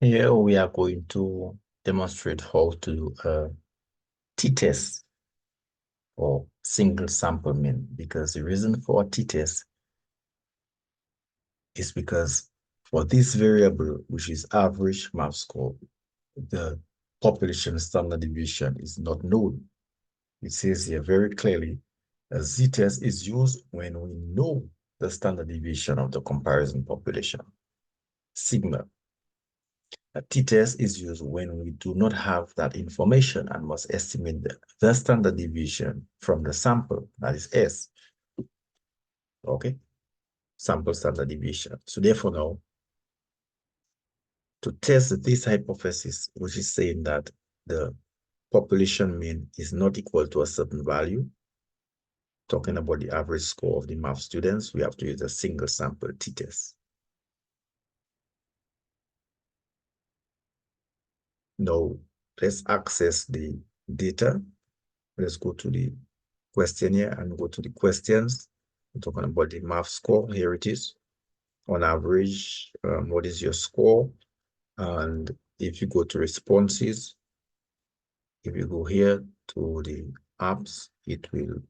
Here we are going to demonstrate how to do a t-test or single sample mean, because the reason for a t-test is because for this variable, which is average math score, the population standard deviation is not known. It says here very clearly, a z-test is used when we know the standard deviation of the comparison population, sigma. A t-test is used when we do not have that information and must estimate the standard deviation from the sample, that is S. Okay, sample standard deviation. So therefore now, to test this hypothesis, which is saying that the population mean is not equal to a certain value, talking about the average score of the math students, we have to use a single sample t-test. Now, let's access the data. Let's go to the questionnaire and go to the questions. We're talking about the math score. Here it is. On average, what is your score? And if you go to responses, if you go here to the apps, it will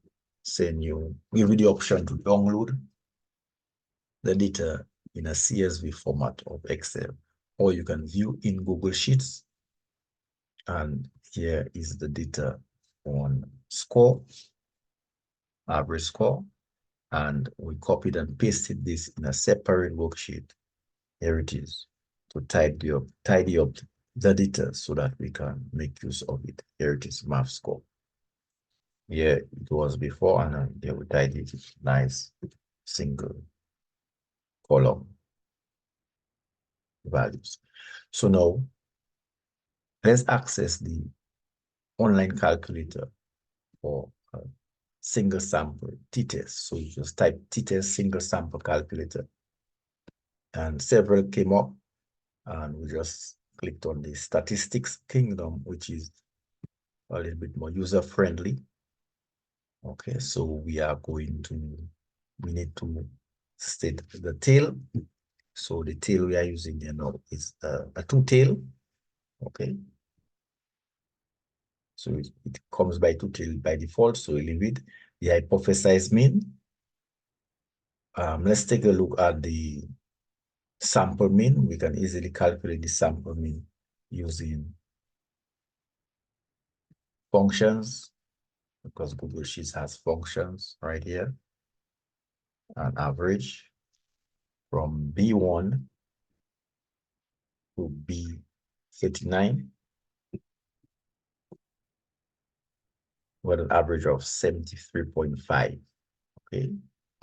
give you the option to download the data in a CSV format of Excel, or you can view in Google Sheets. And here is the data on score, average score, and we copied and pasted this in a separate worksheet. Here it is, to tidy up the data so that we can make use of it. Here it is, math score. Here it was before, and here we tidied it. Nice single column values. So now let's access the online calculator for single sample t-test. So you just type t-test single sample calculator, and several came up, and we just clicked on the statistics kingdom, which is a little bit more user friendly. Okay, so we need to state the tail. So the tail we are using here now is a two tail. Okay, so it comes by two tail by default, so we leave it. The hypothesized mean. Let's take a look at the sample mean. We can easily calculate the sample mean using functions, because Google Sheets has functions right here. An average from B1 to B39 with an average of 73.5. Okay,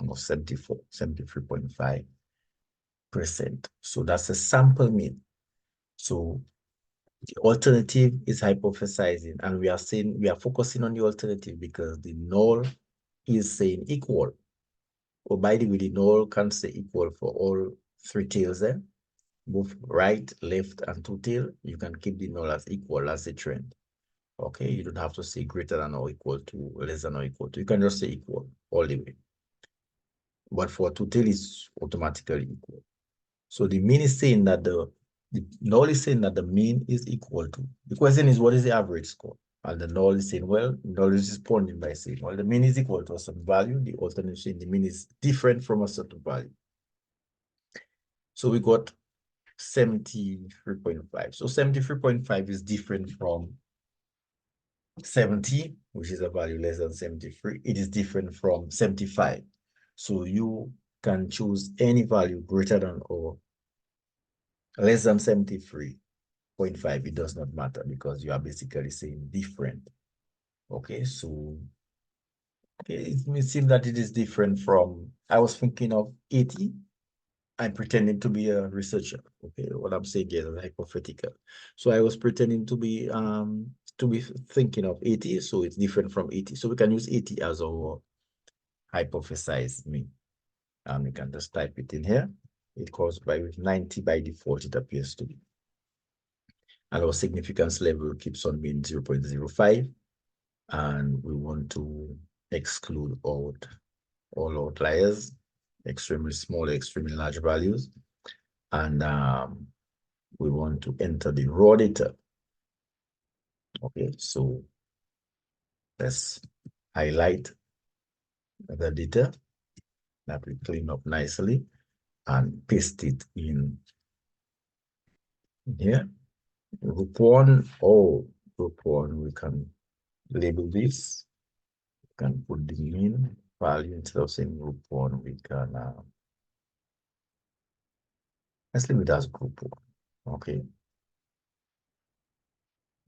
almost 73.5%. So that's a sample mean. So the alternative is hypothesizing, and we are focusing on the alternative because the null is saying equal. Or by the way, the null can say equal for all three tails there, both right, left, and two tail. You can keep the null as equal as a trend. Okay, you don't have to say greater than or equal to, less than or equal to. You can just say equal all the way. But for two tail, it's automatically equal. So the mean is saying that the null is saying that the mean is equal to. The question is, what is the average score? And the null is saying, well, null is responding by saying, well, the mean is equal to a certain value. The alternate saying the mean is different from a certain value. So we got 73.5. So 73.5 is different from 70, which is a value less than 73. It is different from 75. So you can choose any value greater than or less than 73.5. It does not matter because you are basically saying different. Okay, so it may seem that it is different from, I was thinking of 80. I'm pretending to be a researcher. Okay, what I'm saying here is hypothetical. So I was pretending to be thinking of 80, so it's different from 80. So we can use 80 as our hypothesized mean. And we can just type it in here. It goes by with 90 by default, it appears to be. And our significance level keeps on being 0.05. And we want to exclude all outliers, extremely small, extremely large values. And we want to enter the raw data. Okay, so let's highlight the data that we clean up nicely and paste it in here. Group one, group one, we can label this. We can put the mean value instead of saying group one. We can, let's leave it as group one. Okay.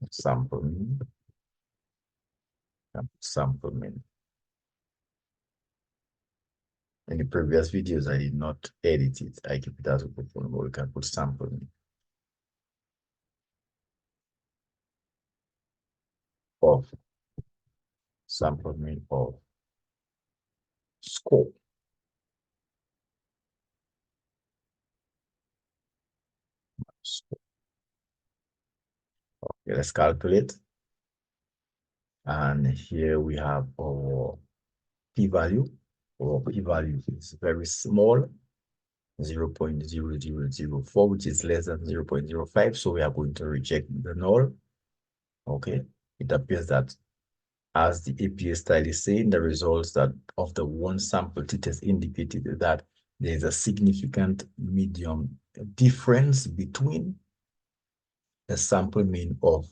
Sample mean. Sample mean. In the previous videos, I did not edit it. I keep it as a group one, but we can put sample mean. Of sample mean of score. Okay, let's calculate. And here we have our p-value. Our p-value is very small, 0.0004, which is less than 0.05. So we are going to reject the null. Okay. It appears that as the APA style is saying, the results that of the one sample t-test indicated that there is a significant medium difference between the sample mean of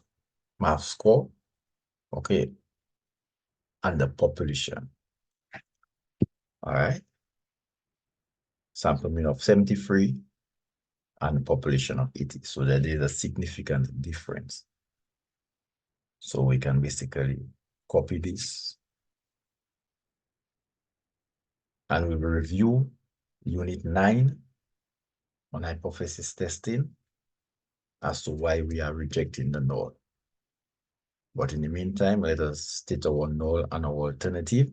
math score, okay, and the population. All right. Sample mean of 73 and the population of 80. So there is a significant difference. So we can basically copy this and we will review unit 9 on hypothesis testing as to why we are rejecting the null. But in the meantime, let us state our null and our alternative.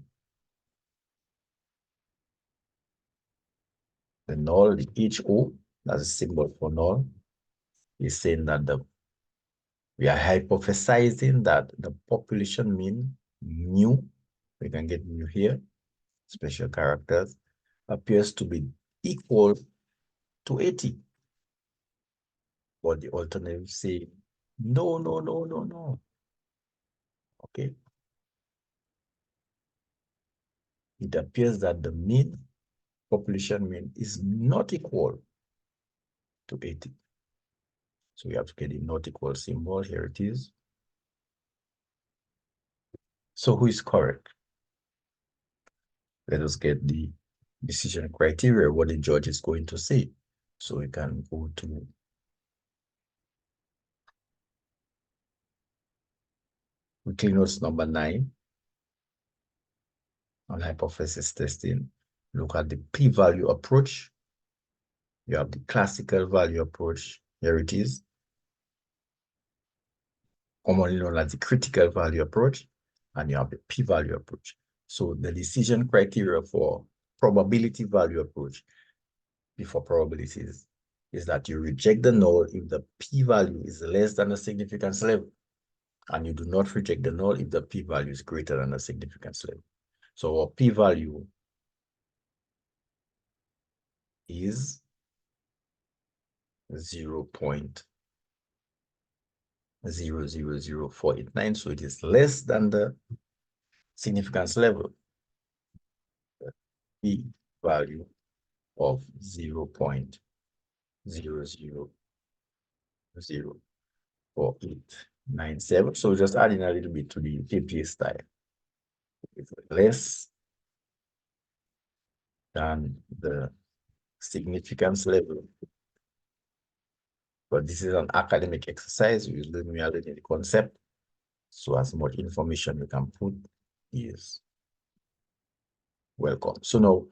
The null, the HO, that's a symbol for null, is saying that we are hypothesizing that the population mean mu, we can get mu here, special characters, appears to be equal to 80. But the alternative say, no, no, no, no, no. Okay. It appears that the mean, population mean, is not equal to 80. So we have to get the not equal symbol. Here it is. So who is correct? Let us get the decision criteria, what the judge is going to say. So we can go to weekly notes number 9 on hypothesis testing. Look at the p-value approach. You have the classical value approach. Here it is, commonly known as the critical value approach, and you have the p-value approach. So the decision criteria for probability value approach before probabilities is that you reject the null if the p-value is less than the significance level, and you do not reject the null if the p-value is greater than the significance level. So our p-value is 0.000489, so it is less than the significance level. The p-value of 0.000489. So just adding a little bit to the APA style. It's less than the significance level. But this is an academic exercise. We are learning the concept. So as much information we can put is welcome. So now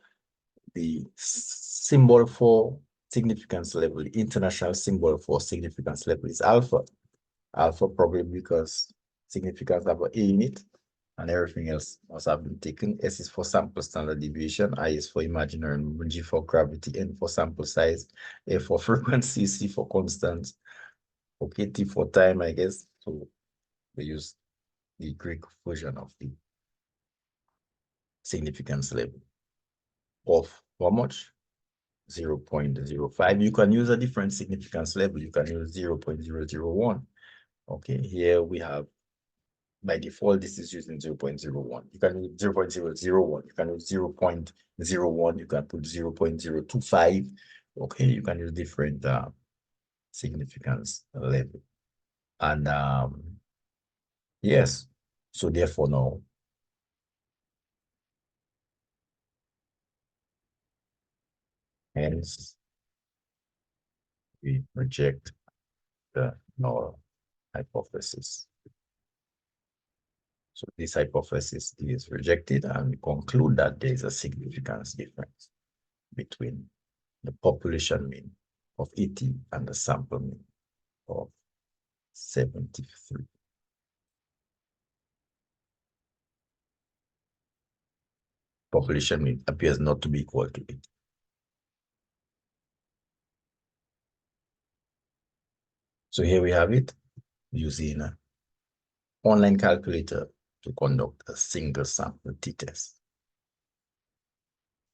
the symbol for significance level, the international symbol for significance level is alpha. Alpha probably because significance have an A in it and everything else must have been taken. S is for sample standard deviation, I is for imaginary, G for gravity, N for sample size, A for frequency, C for constant, okay, T for time, I guess. So we use the Greek version of the significance level of how much? 0.05. You can use a different significance level. You can use 0.001. Okay, here we have, by default, this is using 0.01. You can use 0.001. You can use 0.01. You can put 0.025. Okay, you can use different significance level. And yes, so therefore now, hence, we reject the null hypothesis. So this hypothesis is rejected, and we conclude that there is a significance difference between the population mean of 80 and the sample mean of 73. Population mean appears not to be equal to 80. So here we have it, using an online calculator to conduct a single sample t-test.